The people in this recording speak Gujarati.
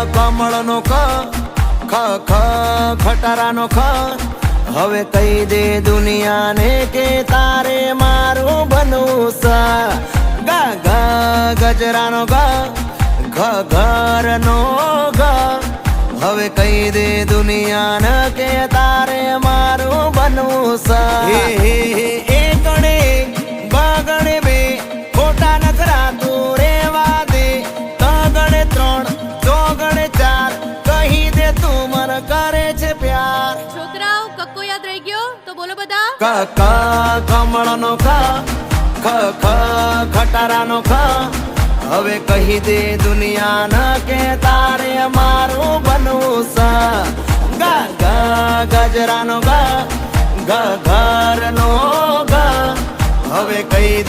કમળનો ખ ખટારાનો ખ હવે કહી દે દુનિયાને કે તારે મારું બનવું છે ગા ગા ગજરાનો ઘ ઘરનો ઘ હવે કહી દે દુનિયાને કે તારે મારું બનવું છે હે એ ગણે બગણે બે ખોટા નખરા તું રેવા દે તગણે ત્રણ ચોગણે ચાર કહી દે તું મન કરે છે પ્યાર છોકરાઓ કક્કો યાદ રહી ગયો તો બોલો બધા ક કમળનો ખ ખટારાનો ખ હવે કહી દે દુનિયાને કે તારે મારું બનવું છે ગા ગા ગજરાનો ઘરનો હવે કહી